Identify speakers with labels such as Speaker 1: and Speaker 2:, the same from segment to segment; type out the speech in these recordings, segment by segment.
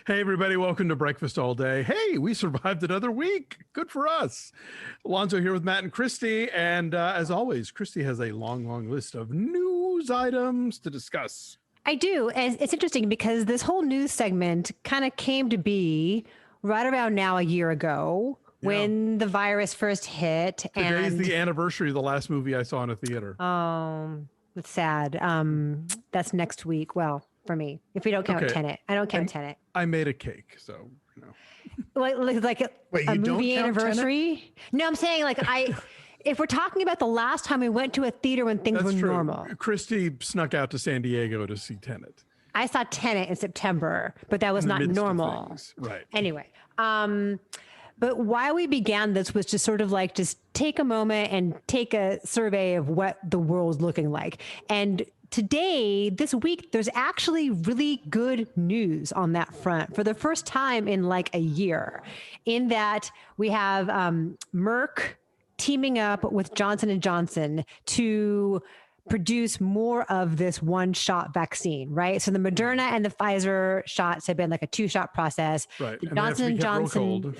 Speaker 1: Hey, everybody. Welcome to Breakfast All Day. Hey, we survived another week. Good for us. Alonso here with Matt and Christy. And as always, Christy has a long list of news items to discuss.
Speaker 2: I do. And it's interesting because this whole news segment kind of came to be right around now a year ago when the virus first hit.
Speaker 1: Today's the anniversary of the last movie I saw in a theater.
Speaker 2: It's sad. That's next week. Well, for me, if we don't count Tenet. I don't count Tenet.
Speaker 1: I made a cake, so, you know.
Speaker 2: Like a movie anniversary? No, I'm saying if we're talking about the last time we went to a theater when things were normal.
Speaker 1: Christy snuck out to San Diego to see Tenet.
Speaker 2: I saw Tenet in September, but that was not normal.
Speaker 1: Right.
Speaker 2: Anyway, but why we began this was just sort of like just take a moment and take a survey of what the world's looking like. And today, this week, there's actually really good news on that front for the first time in like a year, in that we have Merck teaming up with Johnson & Johnson to produce more of this one-shot vaccine, right? So the Moderna and the Pfizer shots have been like a two-shot process.
Speaker 1: Right.
Speaker 2: The Johnson & Johnson...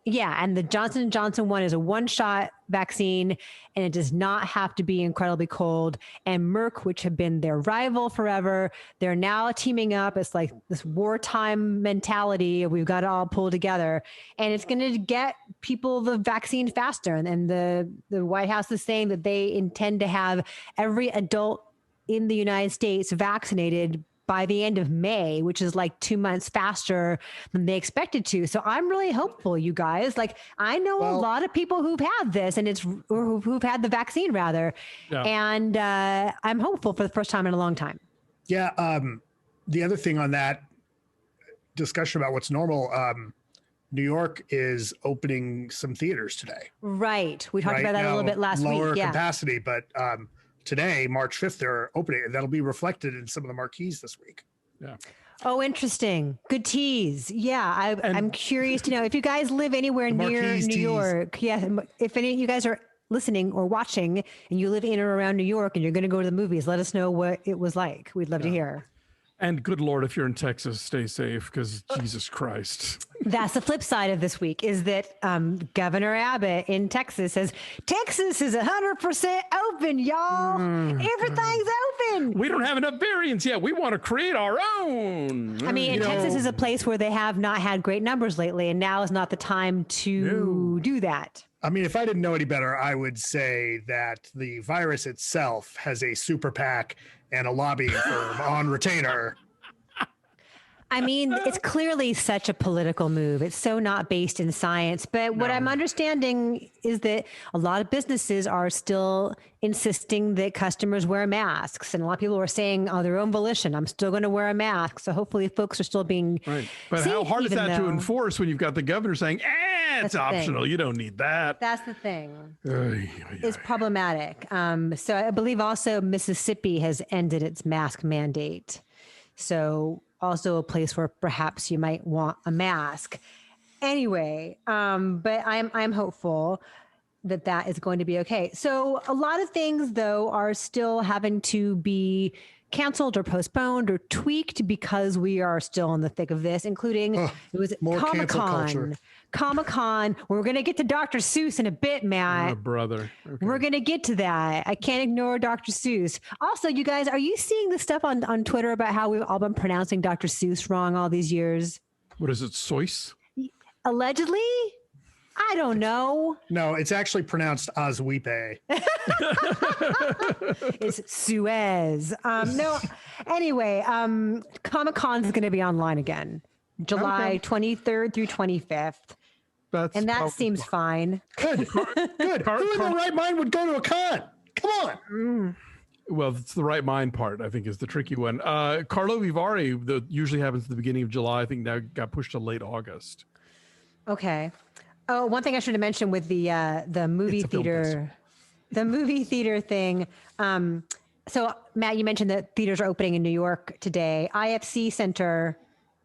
Speaker 2: Yeah, and the Johnson & Johnson one is a one-shot vaccine, and it does not have to be incredibly cold. And Merck, which have been their rival forever, they're now teaming up. It's like this wartime mentality. We've got to all pull together, and it's going to get people the vaccine faster. And the White House is saying that they intend to have every adult in the United States vaccinated by the end of May, which is like 2 months faster than they expected to. So I'm really hopeful, you guys. Like, I know a lot of people who've had this or who've had the vaccine rather. Yeah. And I'm hopeful for the first time in a long time.
Speaker 3: Yeah. The other thing on that discussion about what's normal, New York is opening some theaters today.
Speaker 2: Right. We talked about that a little bit last week.
Speaker 3: Lower capacity, but today, March 5th, they're opening, and that'll be reflected in some of the marquees this week.
Speaker 1: Yeah.
Speaker 2: Oh, interesting. Good tease. Yeah. I'm curious to know if you guys live anywhere near New York. Yeah. If any of you guys are listening or watching and you live in or around New York and you're going to go to the movies, let us know what it was like. We'd love to hear.
Speaker 1: And good Lord, if you're in Texas, stay safe, because Jesus Christ.
Speaker 2: That's the flip side of this week is that Governor Abbott in Texas says, Texas is 100% open, y'all. Everything's open.
Speaker 1: We don't have enough variants yet. We want to create our own.
Speaker 2: I mean, Texas is a place where they have not had great numbers lately, and now is not the time to do that.
Speaker 3: I mean, if I didn't know any better, I would say that the virus itself has a super PAC and a lobbying firm on retainer.
Speaker 2: I mean, it's clearly such a political move. It's so not based in science. But what I'm understanding is that a lot of businesses are still insisting that customers wear masks. And a lot of people are saying on their own volition, I'm still going to wear a mask. So hopefully folks are still being
Speaker 1: right. But how hard is that to enforce when you've got the governor saying, it's optional. You don't need that.
Speaker 2: That's the thing. It's problematic. So I believe also Mississippi has ended its mask mandate. So also a place where perhaps you might want a mask. Anyway, but I'm hopeful that is going to be okay. So a lot of things, though, are still having to be canceled or postponed or tweaked because we are still in the thick of this, including it was Comic-Con. We're going to get to Dr. Seuss in a bit, Matt.
Speaker 1: Oh, brother. Okay.
Speaker 2: We're going to get to that. I can't ignore Dr. Seuss. Also, you guys, are you seeing the stuff on Twitter about how we've all been pronouncing Dr. Seuss wrong all these years?
Speaker 1: What is it, Seuss?
Speaker 2: Allegedly? I don't know.
Speaker 3: No, it's actually pronounced Osweepe.
Speaker 2: It's Suez. No. Anyway, Comic-Con is going to be online again, July 23rd through 25th. And that seems fine.
Speaker 3: Good. Who in their right mind would go to a con? Come on.
Speaker 1: Well, it's the right mind part, I think, is the tricky one. Carlo Vivari, that usually happens at the beginning of July, I think now got pushed to late August.
Speaker 2: Okay. Oh, one thing I should have mentioned with the movie theater, thing. So Matt, you mentioned that theaters are opening in New York today. IFC Center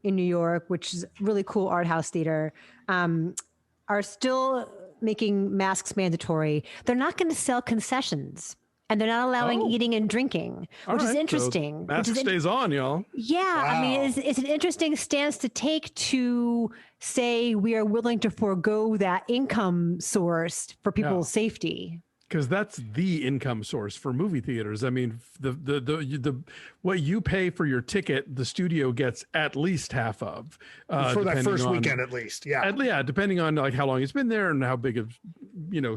Speaker 2: in New York, which is a really cool art house theater, are still making masks mandatory. They're not going to sell concessions and they're not allowing eating and drinking, which is interesting.
Speaker 1: So mask stays on, y'all.
Speaker 2: Yeah,
Speaker 3: Wow.
Speaker 2: I mean, it's an interesting stance to take to say we are willing to forego that income source for people's safety.
Speaker 1: Because that's the income source for movie theaters. I mean, the what you pay for your ticket, the studio gets at least half of
Speaker 3: for that first weekend, at least. Yeah,
Speaker 1: depending on like how long it's been there and how big of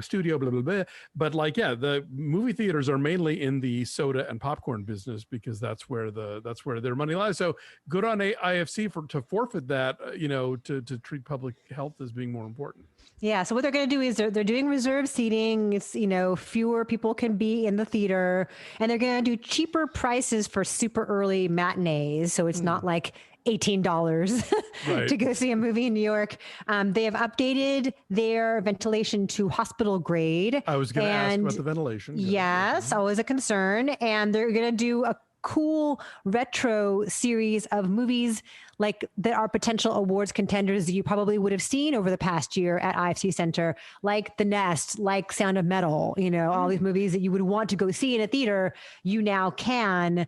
Speaker 1: studio, blah blah blah. But like, the movie theaters are mainly in the soda and popcorn business because that's where their money lies. So good on IFC to forfeit that, to treat public health as being more important.
Speaker 2: Yeah. So what they're going to do is they're doing reserved seating. It's, fewer people can be in the theater, and they're going to do cheaper prices for super early matinees. So it's not like $18 to go see a movie in New York. They have updated their ventilation to hospital grade.
Speaker 1: I was going to ask about the ventilation.
Speaker 2: Yes, always a concern. And they're going to do a cool retro series of movies like that are potential awards contenders that you probably would have seen over the past year at IFC Center, like The Nest, like Sound of Metal, all these movies that you would want to go see in a theater, you now can.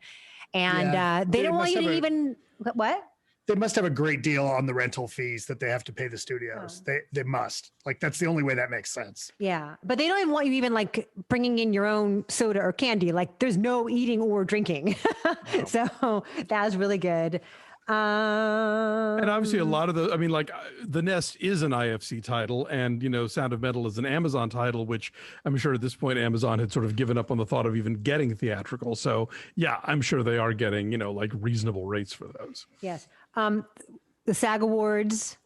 Speaker 2: And they don't want you to even, what?
Speaker 3: They must have a great deal on the rental fees that they have to pay the studios. They must. Like, that's the only way that makes sense.
Speaker 2: Yeah. But they don't even want you even like bringing in your own soda or candy. Like, there's no eating or drinking. So that was really good.
Speaker 1: And obviously a lot of The Nest is an IFC title, and Sound of Metal is an Amazon title, which I'm sure at this point Amazon had sort of given up on the thought of even getting theatrical. So yeah, I'm sure they are getting like reasonable rates for those.
Speaker 2: Yes. The SAG Awards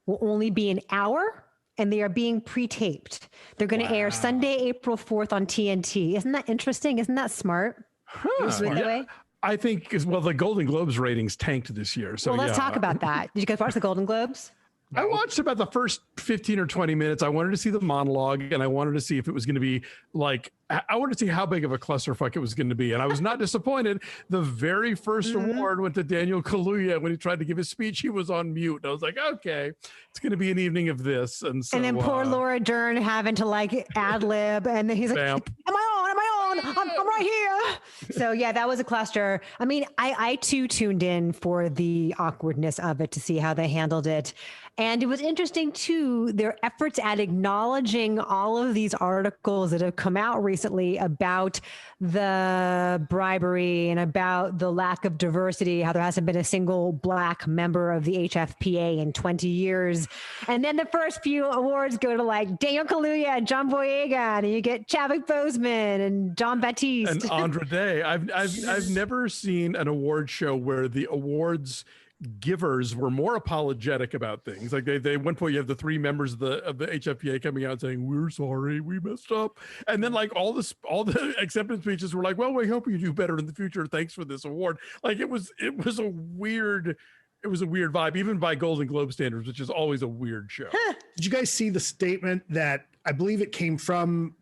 Speaker 2: will only be an hour, and they are being pre-taped. They're going to air Sunday, April 4th on TNT. Isn't that interesting? Isn't that smart?
Speaker 1: Yeah. I think the Golden Globes ratings tanked this year. So
Speaker 2: let's talk about that. Did you guys watch the Golden Globes?
Speaker 1: I watched about the first 15 or 20 minutes. I wanted to see the monologue, and I wanted to see if it was going to be like, I wanted to see how big of a clusterfuck it was going to be. And I was not disappointed. The very first award went to Daniel Kaluuya. When he tried to give his speech, he was on mute. And I was like, okay, it's going to be an evening of this. And so,
Speaker 2: and then poor Laura Dern having to like ad lib. And then he's like, am I on? I'm right here. So yeah, that was a cluster. I mean, I too tuned in for the awkwardness of it to see how they handled it. And it was interesting too, their efforts at acknowledging all of these articles that have come out recently about the bribery and about the lack of diversity, how there hasn't been a single Black member of the HFPA in 20 years. And then the first few awards go to like Daniel Kaluuya and John Boyega, and you get Chadwick Boseman and John Baptiste.
Speaker 1: And Andra Day. I've never seen an award show where the awards givers were more apologetic about things. Like they at one point you have the three members of the HFPA coming out saying, we're sorry, we messed up. And then like all the acceptance speeches were like, well, we hope you do better in the future. Thanks for this award. Like it was a weird vibe, even by Golden Globe standards, which is always a weird show.
Speaker 3: Did you guys see the statement that I believe it came from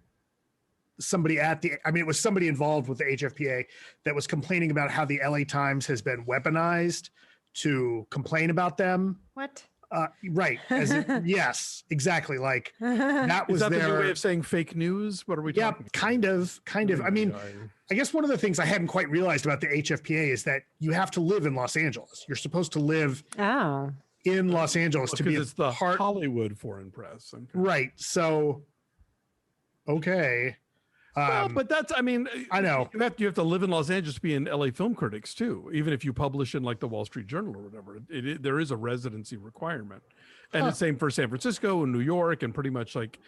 Speaker 3: somebody it was somebody involved with the HFPA that was complaining about how the LA Times has been weaponized to complain about them.
Speaker 2: What?
Speaker 3: Right. Yes, exactly. Like that was
Speaker 1: Is that the new way of saying fake news? What are we talking about?
Speaker 3: Kind of. I mean, I guess one of the things I hadn't quite realized about the HFPA is that you have to live in Los Angeles. You're supposed to live in Los Angeles to be
Speaker 1: it's the Hollywood Foreign Press. Okay.
Speaker 3: Right. So, okay.
Speaker 1: Well, but that's, I mean,
Speaker 3: I know
Speaker 1: you have to live in Los Angeles to be in LA Film Critics too. Even if you publish in like the Wall Street Journal or whatever, there is a residency requirement. And the same for San Francisco and New York and pretty much like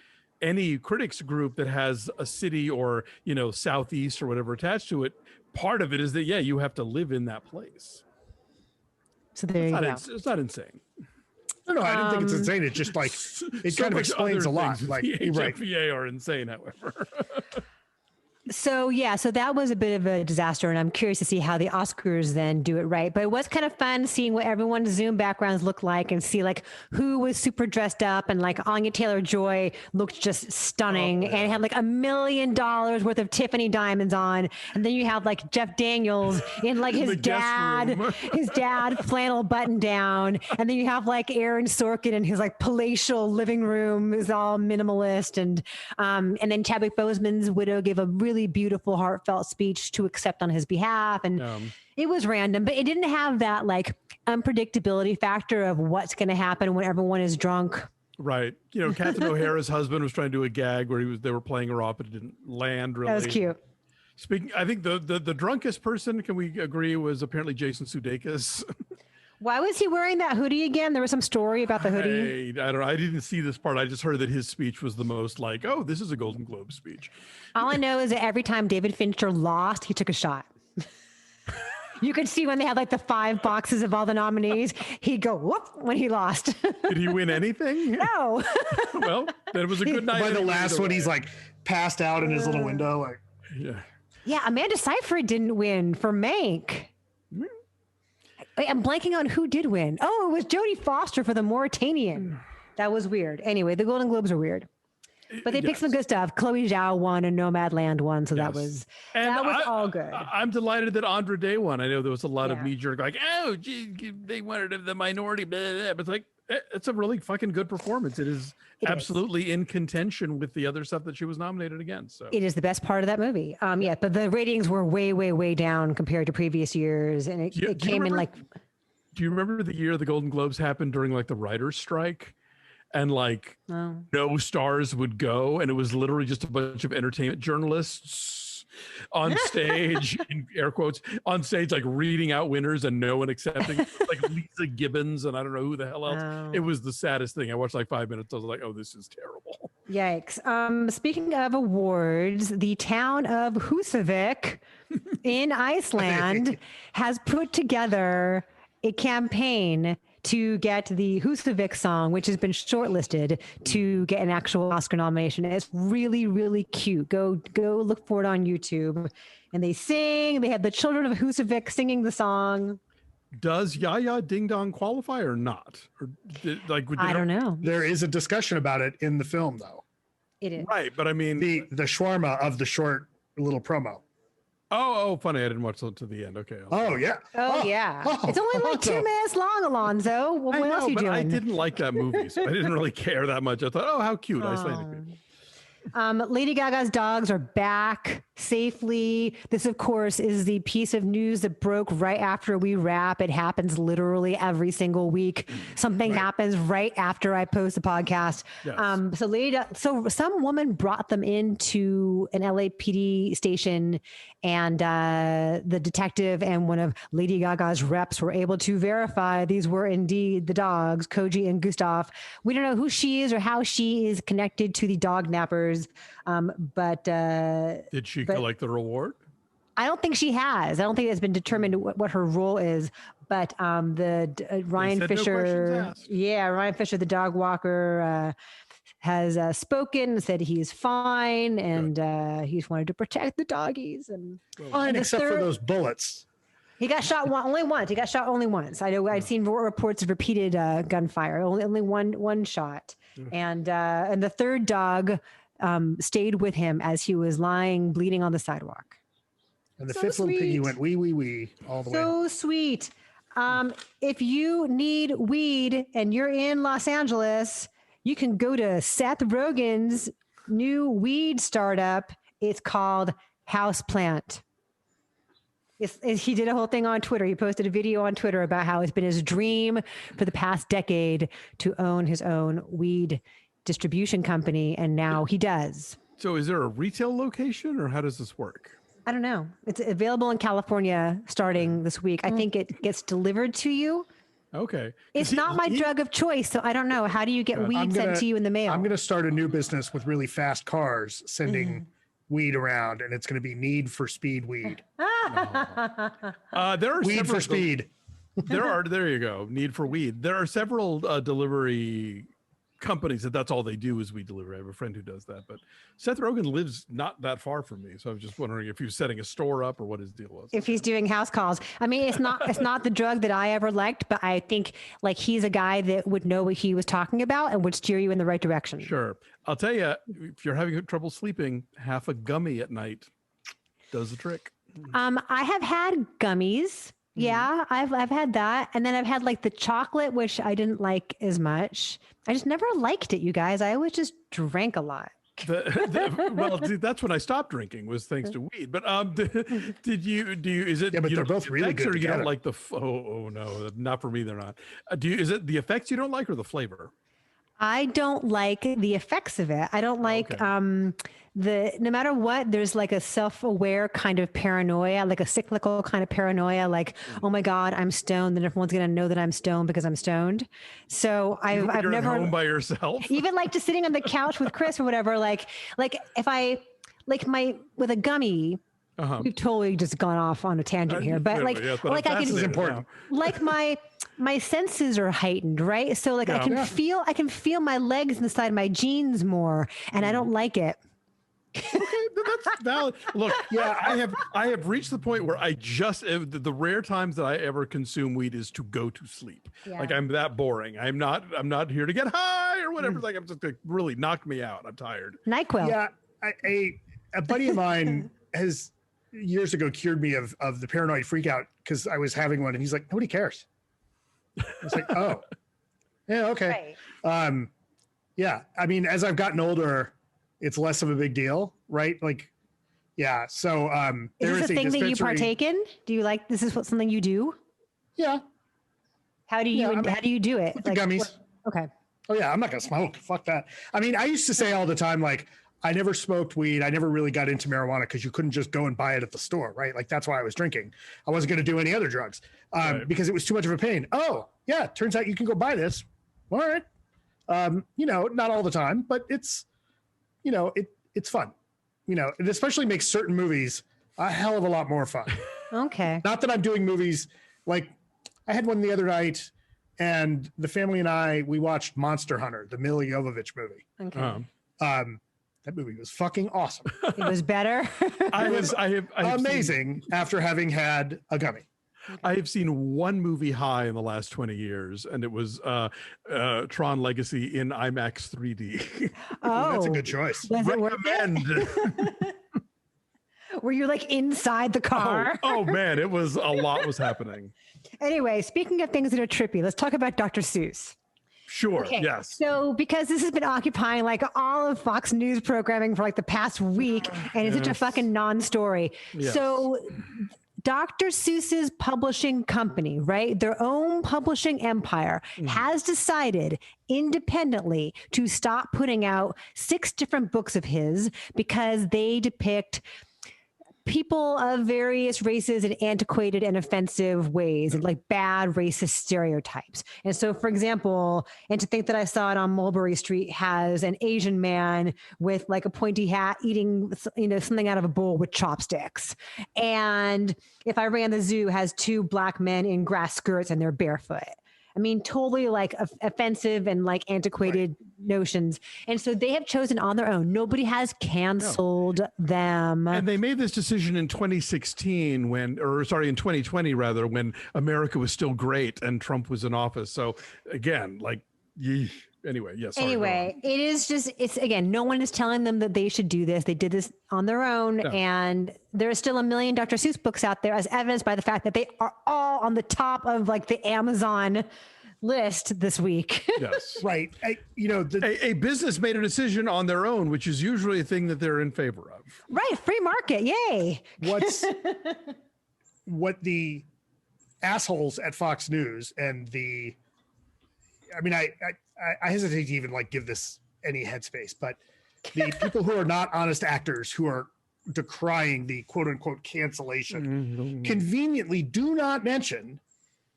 Speaker 1: any critics group that has a city or, Southeast or whatever attached to it. Part of it is that, you have to live in that place.
Speaker 2: So there you go.
Speaker 1: It's not insane.
Speaker 3: No, I didn't think it's insane. It's just like, it kind of explains a lot. Like
Speaker 1: the HFPA are insane, however.
Speaker 2: So that was a bit of a disaster, and I'm curious to see how the Oscars then do it right. But it was kind of fun seeing what everyone's Zoom backgrounds look like and see like who was super dressed up, and like Anya Taylor-Joy looked just stunning and had like $1 million worth of Tiffany diamonds on. And then you have like Jeff Daniels in like his dad flannel button down. And then you have like Aaron Sorkin in his like palatial living room is all minimalist. And then Chadwick Boseman's widow gave a really really beautiful, heartfelt speech to accept on his behalf. And it was random, but it didn't have that like unpredictability factor of what's going to happen when everyone is drunk.
Speaker 1: Right. You know, Catherine O'Hara's husband was trying to do a gag where they were playing her off, but it didn't land really.
Speaker 2: That was cute.
Speaker 1: Speaking, I think the drunkest person, can we agree, was apparently Jason Sudeikis.
Speaker 2: Why was he wearing that hoodie again? There was some story about the hoodie.
Speaker 1: I don't know. I didn't see this part. I just heard that his speech was the most like, oh, this is a Golden Globe speech.
Speaker 2: All I know is that every time David Fincher lost, he took a shot. You could see when they had like the 5 boxes of all the nominees, he'd go whoop when he lost.
Speaker 1: Did he win anything?
Speaker 2: No.
Speaker 1: Well, then it was a good night.
Speaker 3: By the last one, he's like passed out in his little window. Like,
Speaker 2: yeah, Amanda Seyfried didn't win for Mank. Wait, I'm blanking on who did win. Oh, it was Jodie Foster for The Mauritanian. That was weird. Anyway, the Golden Globes are weird. But they picked some good stuff. Chloe Zhao won and Nomadland won, so that was all good.
Speaker 1: I'm delighted that Andra Day won. I know there was a lot of knee-jerk like, oh, gee, they wanted the minority, blah, blah, blah. But it's like, it's a really fucking good performance. It is absolutely in contention with the other stuff that she was nominated against. So
Speaker 2: it is the best part of that movie. But the ratings were way, way, way down compared to previous years, and it came in like.
Speaker 1: Do you remember the year the Golden Globes happened during like the writers' strike? And like no stars would go, and it was literally just a bunch of entertainment journalists on stage, in air quotes, on stage, like reading out winners and no one accepting, like Lisa Gibbons and I don't know who the hell else. It was the saddest thing. I watched like 5 minutes. I was like, oh, this is terrible.
Speaker 2: Yikes. Speaking of awards, the town of Husavik in Iceland has put together a campaign to get the Husevic Song, which has been shortlisted to get an actual Oscar nomination. It's really, really cute. Go look for it on YouTube. And they sing. They have the children of Husavik singing the song.
Speaker 1: Does Yaya Ding Dong qualify or not? Or
Speaker 2: I don't know.
Speaker 3: There is a discussion about it in the film, though.
Speaker 2: It is.
Speaker 1: Right, but I mean...
Speaker 3: The shawarma of the short little promo.
Speaker 1: Oh, funny. I didn't watch to the end. Okay.
Speaker 3: Yeah.
Speaker 2: It's only like 2 minutes long, Alonso. What else are you doing?
Speaker 1: I didn't like that movie, so I didn't really care that much. I thought, oh, how cute. Icelandic people.
Speaker 2: Lady Gaga's dogs are back safely. This, of course, is the piece of news that broke right after we wrap. It happens literally every single week. Something happens right after I post the podcast. Yes. So some woman brought them into an LAPD station, and the detective and one of Lady Gaga's reps were able to verify these were indeed the dogs, Koji and Gustav. We don't know who she is or how she is connected to the dog nappers. But
Speaker 1: did she collect the reward?
Speaker 2: I don't think she has. I don't think it's been determined what her role is. But Ryan Fisher, Ryan Fisher, the dog walker, has spoken and said he's fine, and he's wanted to protect the doggies. And
Speaker 3: except for those bullets.
Speaker 2: He got shot only once. I know I'd seen reports of repeated gunfire. Only one shot. And the third dog stayed with him as he was lying bleeding on the sidewalk.
Speaker 3: And the fifth little piggy went wee wee wee all the way.
Speaker 2: So sweet. If you need weed and you're in Los Angeles, you can go to Seth Rogen's new weed startup. It's called Houseplant. He did a whole thing on Twitter. He posted a video on Twitter about how it's been his dream for the past decade to own his own weed distribution company, and now he does.
Speaker 1: So is there a retail location, or how does this work?
Speaker 2: I don't know. It's available in California starting this week. I think it gets delivered to you.
Speaker 1: Okay.
Speaker 2: It's not my drug of choice, so I don't know. How do you get weed sent to you in the mail?
Speaker 3: I'm going to start a new business with really fast cars sending weed around, and it's going to be Need for Speed weed.
Speaker 1: There are
Speaker 3: weed for speed.
Speaker 1: There you go. Need for weed. There are several delivery companies that's all they do is weed delivery. I have a friend who does that, but Seth Rogen lives not that far from me, so I was just wondering if he was setting a store up or what his deal was.
Speaker 2: If he's doing house calls. I mean, it's not the drug that I ever liked, but I think like he's a guy that would know what he was talking about and would steer you in the right direction.
Speaker 1: Sure. I'll tell you, if you're having trouble sleeping, half a gummy at night does the trick.
Speaker 2: I have had gummies. Yeah, I've had that. And then I've had like the chocolate, which I didn't like as much. I just never liked it, you guys. I always just drank a lot.
Speaker 1: Well, that's when I stopped drinking, was thanks to weed. But did you is it?
Speaker 3: Yeah, but
Speaker 1: you
Speaker 3: they're
Speaker 1: don't
Speaker 3: both
Speaker 1: like the
Speaker 3: really
Speaker 1: effects,
Speaker 3: good
Speaker 1: or you don't
Speaker 3: together.
Speaker 1: like the? Oh no, not for me. They're not. Is it the effects you don't like, or the flavor?
Speaker 2: I don't like the effects of it. I don't like
Speaker 1: Okay.
Speaker 2: no matter what, there's like a self-aware kind of paranoia, like a cyclical kind of paranoia, like, oh my God, I'm stoned, and everyone's gonna know that I'm stoned because I'm stoned. So
Speaker 1: Even when
Speaker 2: I've
Speaker 1: you're
Speaker 2: never
Speaker 1: at home by yourself.
Speaker 2: even like just sitting on the couch with Chris or whatever, like if I like my with a gummy.
Speaker 1: Uh-huh.
Speaker 2: We've totally just gone off on a tangent here, but
Speaker 1: Clearly, yes, but
Speaker 2: like I
Speaker 1: this
Speaker 2: can
Speaker 1: is
Speaker 3: important.
Speaker 2: like my senses are heightened, right? So like I can feel my legs inside my jeans more, and I don't like it.
Speaker 1: Okay, that's valid. Look, yeah, I have reached the point where I just the rare times that I ever consume weed is to go to sleep.
Speaker 2: Yeah.
Speaker 1: Like I'm that boring. I'm not here to get high or whatever. Like I'm just like, really knock me out. I'm tired.
Speaker 2: NyQuil.
Speaker 3: Yeah, a buddy of mine has years ago cured me of the paranoid freak out because I was having one, and he's like, nobody cares. I was like, oh, yeah, okay.
Speaker 2: Right.
Speaker 3: Yeah, I mean, as I've gotten older, it's less of a big deal, right? Like, yeah. So
Speaker 2: Is this a thing that you partake in? Do you like this? Is something you do?
Speaker 3: Yeah.
Speaker 2: How do you how do you do it?
Speaker 3: With the gummies.
Speaker 2: Okay.
Speaker 3: Oh yeah, I'm not gonna smoke. Fuck that. I mean, I used to say all the time, like, I never smoked weed. I never really got into marijuana because you couldn't just go and buy it at the store, right? Like that's why I was drinking. I wasn't going to do any other drugs because it was too much of a pain. Oh, yeah. Turns out you can go buy this. All right. Not all the time, but it's, it's fun. It especially makes certain movies a hell of a lot more fun.
Speaker 2: Okay.
Speaker 3: Not that I'm doing movies like I had one the other night, and the family and we watched Monster Hunter, the Milla Jovovich movie.
Speaker 2: Okay.
Speaker 3: That movie was fucking awesome.
Speaker 2: It was better.
Speaker 1: I have
Speaker 3: amazing after having had a gummy.
Speaker 1: I have seen one movie high in the last 20 years, and it was Tron Legacy in IMAX 3D.
Speaker 2: Oh,
Speaker 3: that's a good choice.
Speaker 2: Was it worth it? Were you like inside the car?
Speaker 1: Oh man, a lot was happening.
Speaker 2: Anyway, speaking of things that are trippy, let's talk about Dr. Seuss.
Speaker 1: Sure.
Speaker 2: Okay,
Speaker 1: yes.
Speaker 2: So because this has been occupying like all of Fox News programming for like the past week, and it's such a fucking non-story.
Speaker 1: Yes.
Speaker 2: So Dr. Seuss's publishing company, right? Their own publishing empire has decided independently to stop putting out 6 different books of his because they depict people of various races in antiquated and offensive ways, and like bad racist stereotypes. And so, for example, and to think that I saw it on Mulberry Street has an Asian man with like a pointy hat eating, something out of a bowl with chopsticks. And If I Ran the Zoo has 2 black men in grass skirts and they're barefoot. I mean, totally like offensive and like antiquated notions. And so they have chosen on their own. Nobody has canceled them.
Speaker 1: And they made this decision in 2016 in 2020 rather, when America was still great and Trump was in office. So again, anyway, yes.
Speaker 2: Anyway, it's again, no one is telling them that they should do this. They did this on their own. Yeah. And there are still a million Dr. Seuss books out there, as evidenced by the fact that they are all on the top of like the Amazon list this week.
Speaker 1: Yes.
Speaker 3: Right. A
Speaker 1: business made a decision on their own, which is usually a thing that they're in favor of.
Speaker 2: Right. Free market. Yay.
Speaker 3: What the assholes at Fox News and I hesitate to even like give this any headspace, but the people who are not honest actors who are decrying the quote unquote cancellation conveniently do not mention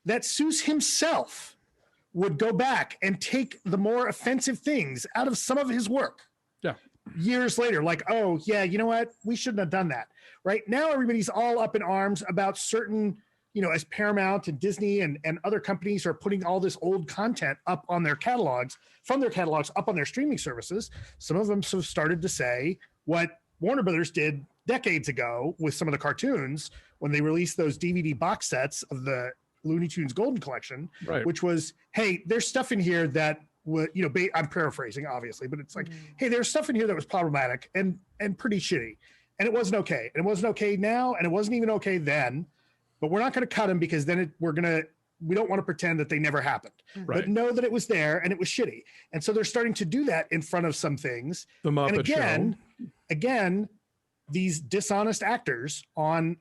Speaker 3: that Seuss himself would go back and take the more offensive things out of some of his work.
Speaker 1: Yeah.
Speaker 3: Years later, like, oh yeah, you know what? We shouldn't have done that. Right now, everybody's all up in arms about certain, as Paramount and Disney and other companies are putting all this old content up on their catalogs, up on their streaming services. Some of them have started to say what Warner Brothers did decades ago with some of the cartoons when they released those DVD box sets of the Looney Tunes Golden Collection, right, which was, hey, there's stuff in here that would, I'm paraphrasing obviously, but it's like, hey, there's stuff in here that was problematic and pretty shitty. And it wasn't okay. And it wasn't okay now. And it wasn't even okay then. But we're not going to cut them because then we're going to we don't want to pretend that they never happened,
Speaker 1: Right.
Speaker 3: but know that it was there and it was shitty. And so they're starting to do that in front of some things.
Speaker 1: The Muppet Show.
Speaker 3: Again, these dishonest actors on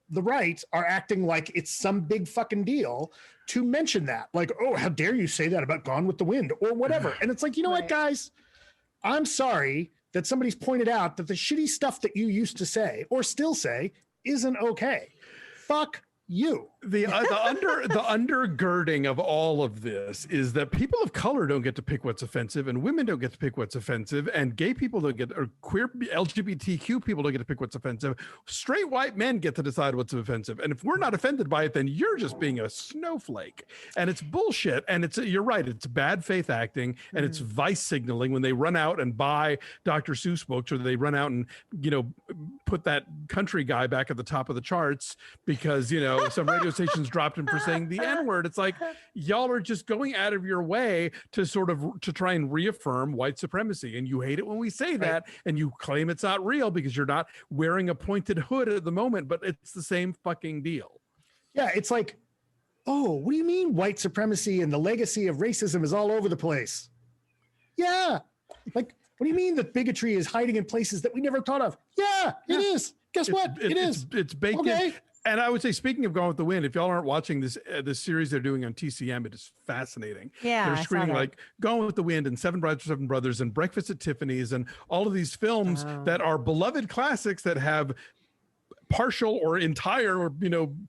Speaker 3: the right are acting like it's some big fucking deal to mention that. Like, oh, how dare you say that about Gone with the Wind or whatever. And it's like, you know what, guys? I'm sorry that somebody's pointed out that the shitty stuff that you used to say or still say isn't okay. Fuck you.
Speaker 1: The undergirding of all of this is that people of color don't get to pick what's offensive, and women don't get to pick what's offensive, and gay people don't get, or queer LGBTQ people don't get to pick what's offensive. Straight white men get to decide what's offensive, and if we're not offended by it, then you're just being a snowflake, and it's bullshit. And you're right, it's bad faith acting, and it's vice signaling when they run out and buy Dr. Seuss books, or they run out and put that country guy back at the top of the charts because some radio stations dropped him for saying the N-word. It's like, y'all are just going out of your way to to try and reaffirm white supremacy. And you hate it when we say that, and you claim it's not real because you're not wearing a pointed hood at the moment, but it's the same fucking deal.
Speaker 3: Yeah, it's like, oh, what do you mean white supremacy and the legacy of racism is all over the place? Yeah. Like, what do you mean that bigotry is hiding in places that we never thought of? Yeah, it is. Guess what? It is.
Speaker 1: It's baked in. And I would say, speaking of Gone with the Wind, if y'all aren't watching this series they're doing on TCM, it is fascinating.
Speaker 2: Yeah,
Speaker 1: they're screening like Gone with the Wind and Seven Brides for Seven Brothers and Breakfast at Tiffany's and all of these films that are beloved classics that have partial or entire or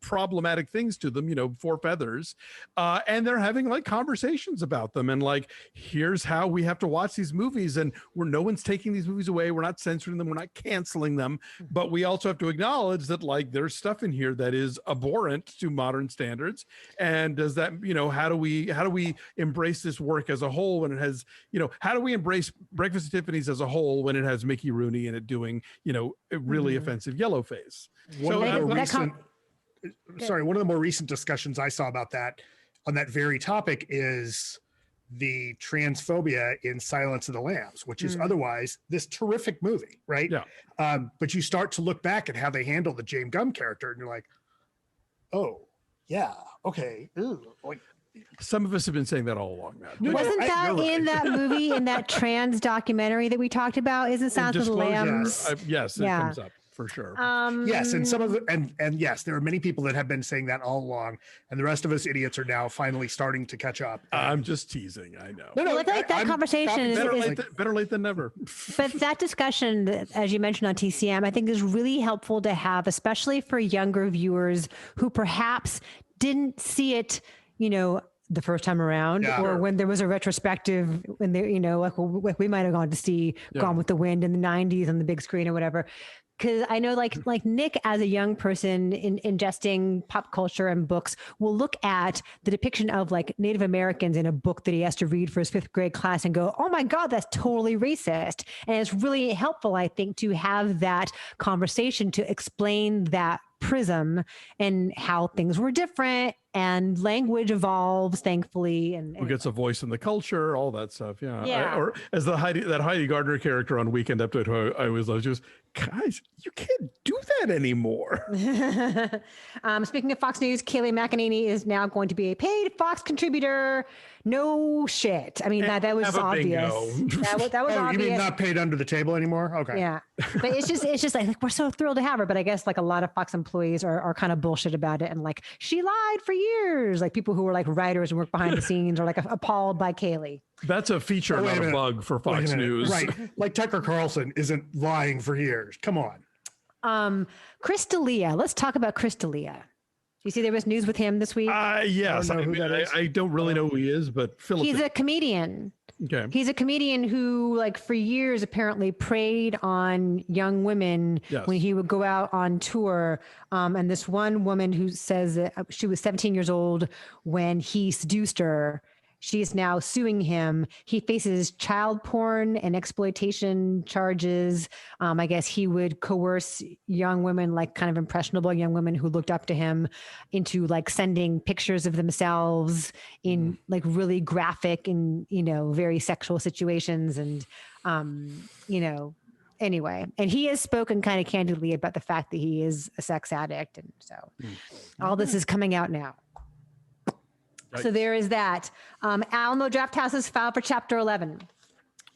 Speaker 1: problematic things to them, four feathers, and they're having like conversations about them and like, here's how we have to watch these movies, and no one's taking these movies away, we're not censoring them, we're not canceling them, but we also have to acknowledge that like there's stuff in here that is abhorrent to modern standards. And does that, how do we embrace this work as a whole when it has, how do we embrace Breakfast at Tiffany's as a whole when it has Mickey Rooney in it doing a really offensive yellow face?
Speaker 3: One of the more recent discussions I saw about that on that very topic is the transphobia in Silence of the Lambs, which is otherwise this terrific movie, right?
Speaker 1: Yeah.
Speaker 3: But you start to look back at how they handle the James Gumb character, and you're like, oh, yeah, okay. Ooh, like,
Speaker 1: some of us have been saying that all along, Matt.
Speaker 2: Wasn't that in that movie, in that trans documentary that we talked about? Isn't Silence of the Lambs?
Speaker 1: Yes, it comes up. For sure.
Speaker 3: Yes, and some of it, and yes, there are many people that have been saying that all along, and the rest of us idiots are now finally starting to catch up.
Speaker 1: I'm just teasing. I know.
Speaker 2: No, I think that conversation is
Speaker 1: better late than never.
Speaker 2: But that discussion, as you mentioned on TCM, I think is really helpful to have, especially for younger viewers who perhaps didn't see it, the first time around, or when there was a retrospective, when they, like we might have gone to see Gone with the Wind in the 90s on the big screen or whatever. Because I know like Nick, as a young person ingesting pop culture and books, will look at the depiction of like Native Americans in a book that he has to read for his 5th grade class and go, oh my God, that's totally racist. And it's really helpful, I think, to have that conversation to explain that prism and how things were different and language evolves, thankfully. And
Speaker 1: who gets a voice in the culture, all that stuff.
Speaker 2: Yeah.
Speaker 1: Or as that Heidi Gardner character on Weekend Update, who I always love, she goes, guys, you can't do that anymore.
Speaker 2: Speaking of Fox News, Kayleigh McEnany is now going to be a paid Fox contributor. No shit. I mean, that was obvious. That was obvious.
Speaker 3: You mean not paid under the table anymore? Okay.
Speaker 2: Yeah. But it's just like, we're so thrilled to have her. But I guess like a lot of Fox employees are kind of bullshit about it. And like, she lied for years. Like people who were like writers and work behind the scenes are like appalled by Kayleigh.
Speaker 1: That's a feature, not a bug for Fox News.
Speaker 3: Right. Like Tucker Carlson isn't lying for years. Come on.
Speaker 2: Chris D'Elia. Let's talk about Chris D'Elia. You see there was news with him this week?
Speaker 1: Yes. I don't really know who he is, but
Speaker 2: he's a comedian.
Speaker 1: Okay.
Speaker 2: He's a comedian who, like, for years apparently preyed on young women when he would go out on tour. And this one woman who says that she was 17 years old when he seduced her. She's now suing him. He faces child porn and exploitation charges. I guess he would coerce young women, like kind of impressionable young women who looked up to him, into like sending pictures of themselves in like really graphic and, very sexual situations. And, anyway, and he has spoken kind of candidly about the fact that he is a sex addict. And so all this is coming out now. So there is that. Alamo Drafthouse has filed for Chapter 11.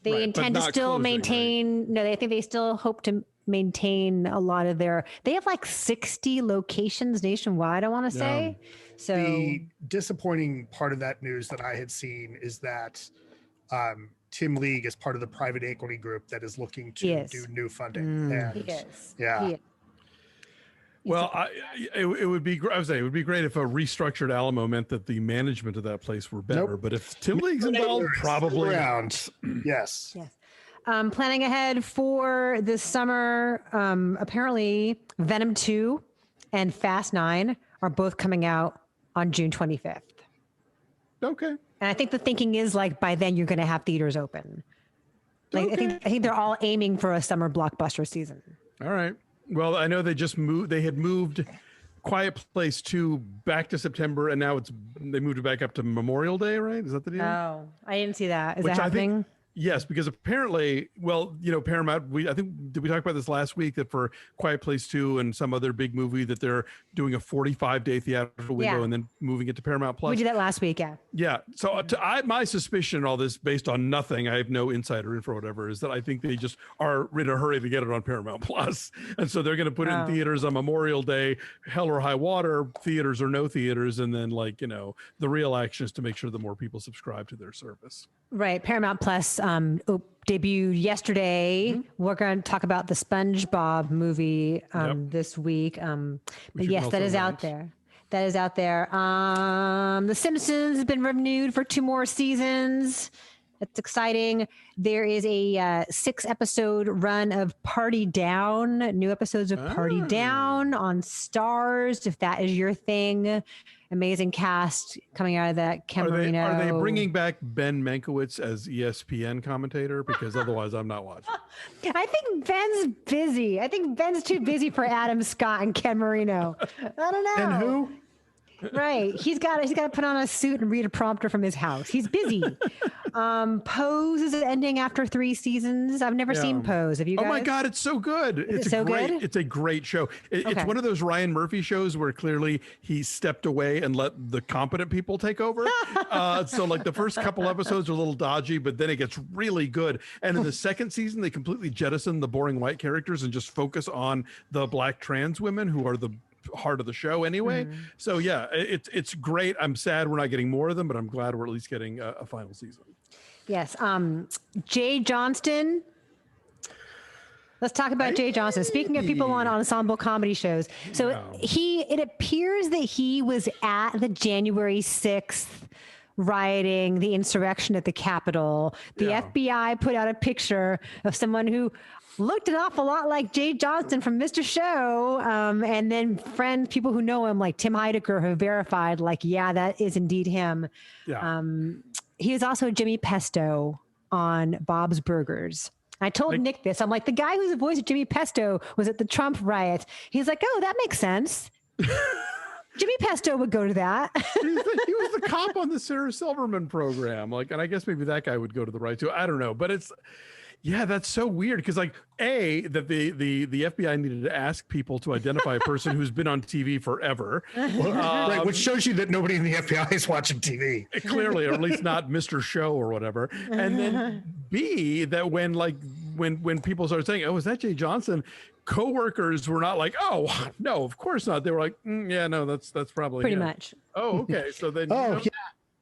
Speaker 2: They intend to still maintain. Right? No, I think they still hope to maintain a lot of their. They have like 60 locations nationwide, I want to say. So
Speaker 3: the disappointing part of that news that I had seen is that Tim League is part of the private equity group that is looking to do new funding. And,
Speaker 2: he is.
Speaker 3: Yeah.
Speaker 2: He is.
Speaker 1: Well, it would be. I would say it would be great if a restructured Alamo meant that the management of that place were better. Nope. But if Tim League's involved, probably
Speaker 3: around. Yes.
Speaker 2: Yes. Planning ahead for this summer, apparently Venom 2 and Fast 9 are both coming out on June 25th.
Speaker 1: Okay.
Speaker 2: And I think the thinking is like by then you're going to have theaters open. Like I think they're all aiming for a summer blockbuster season.
Speaker 1: All right. Well, I know they just moved. They had moved Quiet Place 2 back to September, and now they moved it back up to Memorial Day, right? Is that the deal?
Speaker 2: Oh, I didn't see that. Is that happening?
Speaker 1: Yes, because apparently, Paramount, did we talk about this last week that for Quiet Place 2 and some other big movie that they're doing a 45-day theatrical window and then moving it to Paramount Plus?
Speaker 2: We did that last week, yeah.
Speaker 1: Yeah. So my suspicion in all this, based on nothing, I have no insider info or whatever, is that I think they just are in a hurry to get it on Paramount Plus. And so they're going to put it in theaters on Memorial Day, hell or high water, theaters or no theaters. And then the real action is to make sure that more people subscribe to their service.
Speaker 2: Right. Paramount Plus debuted yesterday. Mm-hmm. We're going to talk about the SpongeBob movie this week. But yes, that is out there. That is out there. The Simpsons has been renewed for 2 more seasons. That's exciting. There is a 6-episode run of Party Down, new episodes of Party Down on Stars, if that is your thing. Amazing cast coming out of that. Ken Marino.
Speaker 1: Are they bringing back Ben Mankiewicz as ESPN commentator? Because otherwise I'm not watching.
Speaker 2: I think Ben's busy. I think Ben's too busy for Adam Scott and Ken Marino. I don't know.
Speaker 3: And who?
Speaker 2: Right. He's got to put on a suit and read a prompter from his house. He's busy. Pose is ending after 3 seasons. I've never seen Pose. Have you guys?
Speaker 1: Oh my God, it's so good.
Speaker 2: It's so good?
Speaker 1: It's a great show. It's one of those Ryan Murphy shows where clearly he stepped away and let the competent people take over. So the first couple episodes are a little dodgy, but then it gets really good. And in the second season, they completely jettison the boring white characters and just focus on the Black trans women who are the heart of the show anyway. So yeah, it's great. I'm sad we're not getting more of them, but I'm glad we're at least getting a final season.
Speaker 2: Yes. Jay Johnston. Let's talk about Jay Johnston. Speaking of people on ensemble comedy shows. So it appears that he was at the January 6th rioting, the insurrection at the Capitol. The FBI put out a picture of someone who looked an awful lot like Jay Johnston from Mr. Show. And then people who know him, like Tim Heidecker, have verified, that is indeed him. Yeah. He is also Jimmy Pesto on Bob's Burgers. I told Nick this. I'm like, the guy who's the voice of Jimmy Pesto was at the Trump riot. He's like, oh, that makes sense. Jimmy Pesto would go to that.
Speaker 1: He was the cop on the Sarah Silverman program. And I guess maybe that guy would go to the right too. I don't know, but that's so weird because that the FBI needed to ask people to identify a person who's been on TV forever.
Speaker 3: Right, which shows you that nobody in the FBI is watching TV.
Speaker 1: Clearly, or at least not Mr. Show or whatever. And then B, that when people started saying, oh, is that Jay Johnson? Coworkers were not like, oh, no, of course not. They were like, yeah, no, that's probably
Speaker 2: pretty much.
Speaker 1: Oh, okay. So then,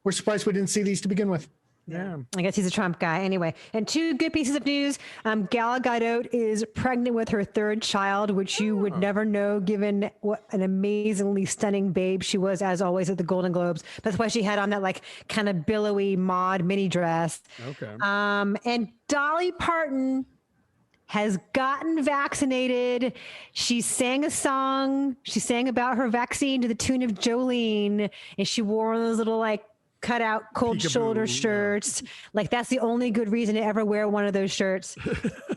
Speaker 3: we're surprised we didn't see these to begin with.
Speaker 2: Yeah, I guess he's a Trump guy anyway. And 2 good pieces of news. Gal Gadot is pregnant with her 3rd child, which you would never know given what an amazingly stunning babe she was, as always, at the Golden Globes. That's why she had on that kind of billowy mod mini dress.
Speaker 1: Okay.
Speaker 2: And Dolly Parton has gotten vaccinated. She sang a song. She sang about her vaccine to the tune of Jolene, and she wore one of those little cut out cold shoulder shirts. That's the only good reason to ever wear one of those shirts.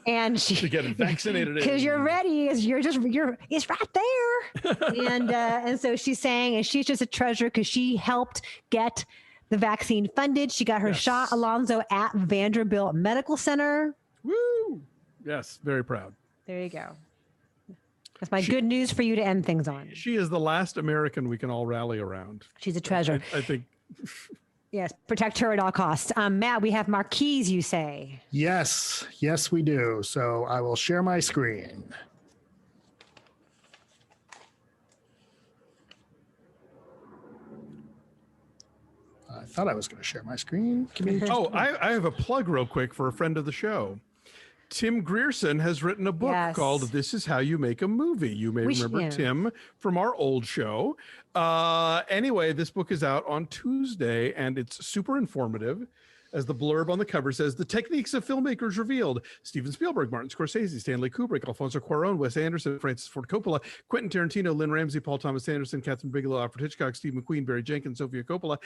Speaker 2: And
Speaker 1: to get vaccinated
Speaker 2: because you're ready, it's right there. And so she sang, and she's just a treasure because she helped get the vaccine funded. She got her shot, Alonso, at Vanderbilt Medical Center.
Speaker 1: Woo! Yes, very proud.
Speaker 2: There you go. That's my good news for you to end things on.
Speaker 1: She is the last American we can all rally around.
Speaker 2: She's a treasure.
Speaker 1: I think
Speaker 2: Yes, protect her at all costs. Matt, we have marquees, you say?
Speaker 3: Yes, we do. So I will share my screen. I thought I was going to share my screen.
Speaker 1: I have a plug real quick for a friend of the show. Tim Grierson has written a book called This Is How You Make a Movie. You may remember Tim from our old show. Anyway, this book is out on Tuesday, and it's super informative. As the blurb on the cover says, the techniques of filmmakers revealed. Steven Spielberg, Martin Scorsese, Stanley Kubrick, Alfonso Cuarón, Wes Anderson, Francis Ford Coppola, Quentin Tarantino, Lynn Ramsey, Paul Thomas Anderson, Catherine Bigelow, Alfred Hitchcock, Steve McQueen, Barry Jenkins, Sofia Coppola,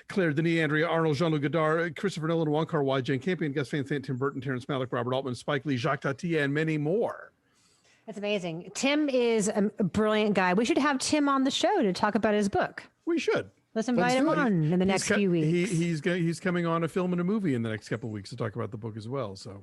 Speaker 1: Claire Denis, Andrea Arnold, Jean-Luc Godard, Christopher Nolan, Wong Kar-wai, Jane Campion, Gus Van Sant, Tim Burton, Terrence Malick, Robert Altman, Spike Lee, Jacques Tati, and many more.
Speaker 2: That's amazing. Tim is a brilliant guy. We should have Tim on the show to talk about his book.
Speaker 1: We should.
Speaker 2: Let's invite him on in the next few weeks.
Speaker 1: He's coming on a film and a movie in the next couple of weeks to talk about the book as well. So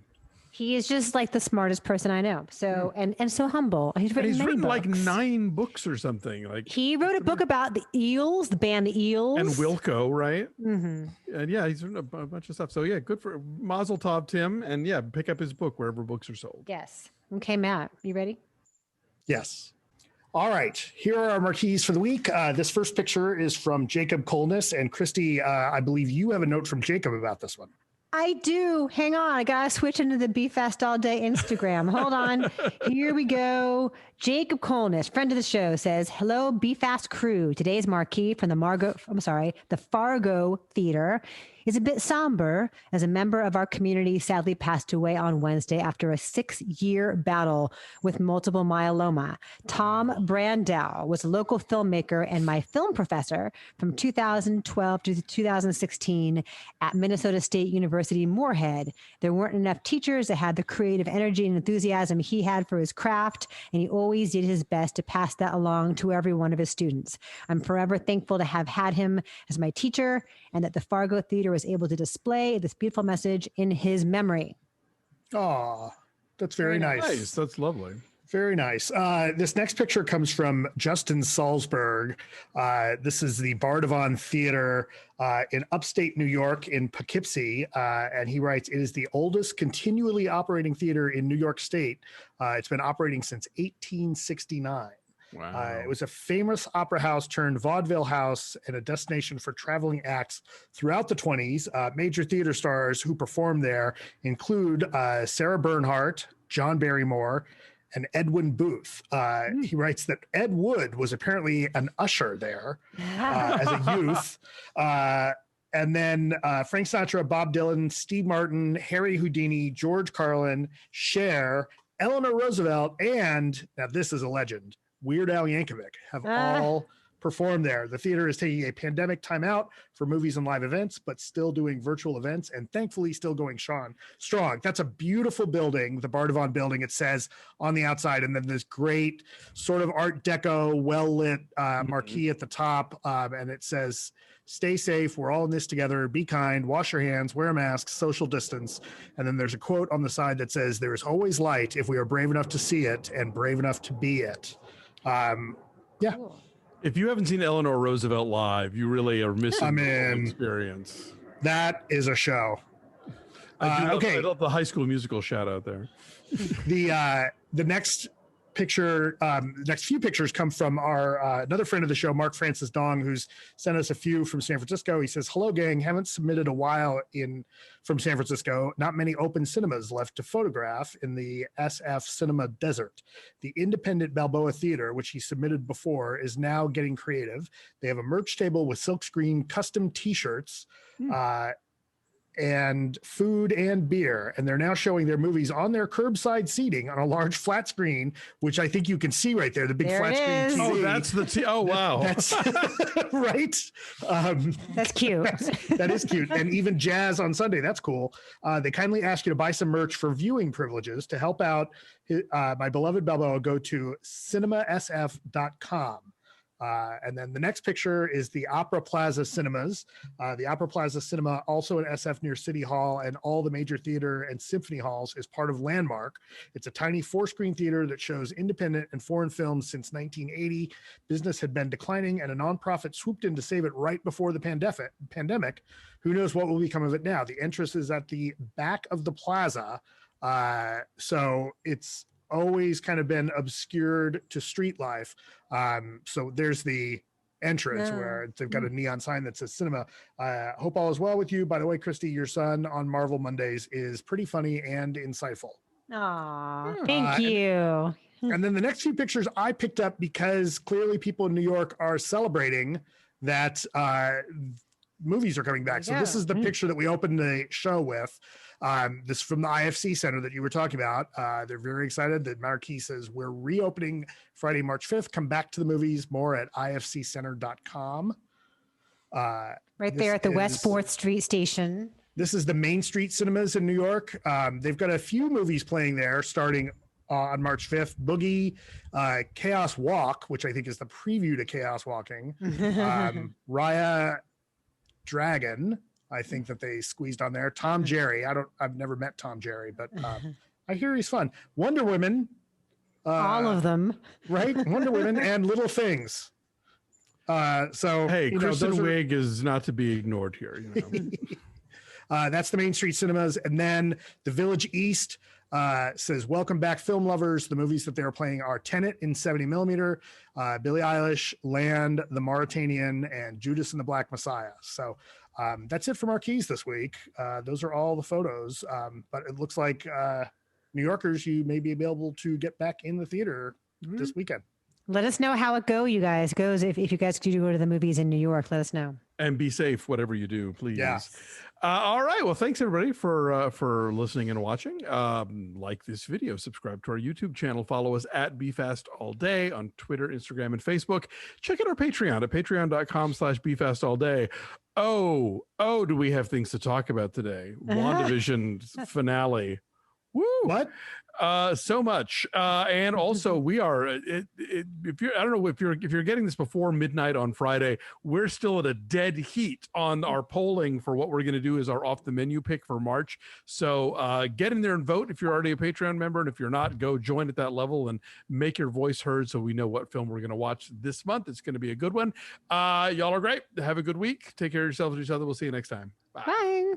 Speaker 2: he is just like the smartest person I know. So and so humble. He's written
Speaker 1: like 9 books or something. Like
Speaker 2: he wrote a book about the Eels, the band the Eels,
Speaker 1: and Wilco, right?
Speaker 2: Mm-hmm.
Speaker 1: And yeah, he's written a bunch of stuff. So yeah, good for Mazel Tov, Tim. And yeah, pick up his book wherever books are sold.
Speaker 2: Yes. Okay, Matt, you ready?
Speaker 3: Yes. All right, here are our marquees for the week. This first picture is from Jacob Kolness, and Christy, I believe you have a note from Jacob about this one.
Speaker 2: I do. Hang on. I got to switch into the Be Fast All Day Instagram. Hold on. Here we go. Jacob Kolness, friend of the show, says, hello, Be Fast crew. Today's marquee from the Fargo Theater is a bit somber as a member of our community sadly passed away on Wednesday after a 6-year battle with multiple myeloma. Tom Brandow was a local filmmaker and my film professor from 2012 to 2016 at Minnesota State University, Moorhead. There weren't enough teachers that had the creative energy and enthusiasm he had for his craft, and he always did his best to pass that along to every one of his students. I'm forever thankful to have had him as my teacher and that the Fargo Theater was able to display this beautiful message in his memory.
Speaker 3: Oh, that's very nice.
Speaker 1: That's lovely.
Speaker 3: Very nice. This next picture comes from Justin Salsberg. This is the Bardavon Theater in upstate New York in Poughkeepsie. And he writes, it is the oldest continually operating theater in New York State. It's been operating since 1869.
Speaker 1: Wow.
Speaker 3: It was a famous opera house turned vaudeville house and a destination for traveling acts throughout the 20s. Major theater stars who performed there include Sarah Bernhardt, John Barrymore, and Edwin Booth. He writes that Ed Wood was apparently an usher there as a youth. And then Frank Sinatra, Bob Dylan, Steve Martin, Harry Houdini, George Carlin, Cher, Eleanor Roosevelt, and, now this is a legend, Weird Al Yankovic have all performed there. The theater is taking a pandemic timeout for movies and live events, but still doing virtual events and thankfully still going strong. That's a beautiful building, the Bardavon building, it says on the outside. And then this great sort of Art Deco, well-lit marquee at the top. And it says, stay safe. We're all in this together. Be kind. Wash your hands. Wear a mask. Social distance. And then there's a quote on the side that says, there is always light if we are brave enough to see it and brave enough to be it. Yeah.
Speaker 2: Cool.
Speaker 1: If you haven't seen Eleanor Roosevelt live, you really are missing the experience.
Speaker 3: That is a show.
Speaker 1: I love the High School Musical shout out there.
Speaker 3: The next picture, next few pictures come from our another friend of the show, Mark Francis Dong, who's sent us a few from San Francisco. He says, hello, gang. Haven't submitted a while from San Francisco. Not many open cinemas left to photograph in the SF cinema desert. The independent Balboa Theater, which he submitted before, is now getting creative. They have a merch table with silkscreen custom t-shirts, and food and beer, and they're now showing their movies on their curbside seating on a large flat screen, which I think you can see right there, the big flat screen TV.
Speaker 1: Oh, that's oh wow.
Speaker 3: That's right.
Speaker 2: That's cute.
Speaker 3: That is cute. And even jazz on Sunday, that's cool. They kindly ask you to buy some merch for viewing privileges. To help out my beloved Balboa, go to cinemasf.com. And then the next picture is the Opera Plaza Cinemas. The Opera Plaza Cinema, also in SF near City Hall, and all the major theater and symphony halls, is part of Landmark. It's a tiny 4-screen theater that shows independent and foreign films since 1980. Business had been declining, and a nonprofit swooped in to save it right before the pandemic. Who knows what will become of it now? The entrance is at the back of the plaza. So it's always kind of been obscured to street life. So there's the entrance where they've got a neon sign that says cinema. Hope all is well with you. By the way, Christy, your son on Marvel Mondays is pretty funny and insightful.
Speaker 2: Aw, thank you.
Speaker 3: And then the next few pictures I picked up because clearly people in New York are celebrating that movies are coming back. So this is the picture that we opened the show with. This is from the IFC Center that you were talking about. They're very excited that Marquee says we're reopening Friday, March 5th. Come back to the movies. More at ifccenter.com.
Speaker 2: Right there at the West 4th Street station.
Speaker 3: This is the Main Street Cinemas in New York. They've got a few movies playing there starting on March 5th. Boogie, Chaos Walk, which I think is the preview to Chaos Walking. Raya Dragon, I think that they squeezed on there. Tom Jerry. I've never met Tom Jerry, but I hear he's fun. Wonder Woman.
Speaker 2: All of them.
Speaker 3: Right? Wonder Woman and Little Things. So
Speaker 1: hey, Kristen Wiig is not to be ignored here.
Speaker 3: That's the Main Street Cinemas. And then the Village East says, welcome back, film lovers. The movies that they are playing are Tenet in 70 millimeter, Billie Eilish, Land, The Mauritanian, and Judas and the Black Messiah. So that's it for Marquees this week. Those are all the photos. But it looks like New Yorkers, you may be able to get back in the theater this weekend.
Speaker 2: Let us know how it goes. If you guys do go to the movies in New York, let us know.
Speaker 1: And be safe, whatever you do, please.
Speaker 3: Yeah.
Speaker 1: All right. Well, thanks everybody for listening and watching. Like this video, subscribe to our YouTube channel, follow us at BeFastAllDay on Twitter, Instagram, and Facebook. Check out our Patreon at patreon.com/BeFastAllDay. Oh, do we have things to talk about today? WandaVision finale. Woo!
Speaker 3: What?
Speaker 1: So much. And also we are, if you're, I don't know if you're getting this before midnight on Friday, we're still at a dead heat on our polling for what we're going to do as our off the menu pick for March. So get in there and vote if you're already a Patreon member. And if you're not, go join at that level and make your voice heard so we know what film we're going to watch this month. It's going to be a good one. Y'all are great. Have a good week. Take care of yourselves and each other. We'll see you next time. Bye.
Speaker 2: Bye.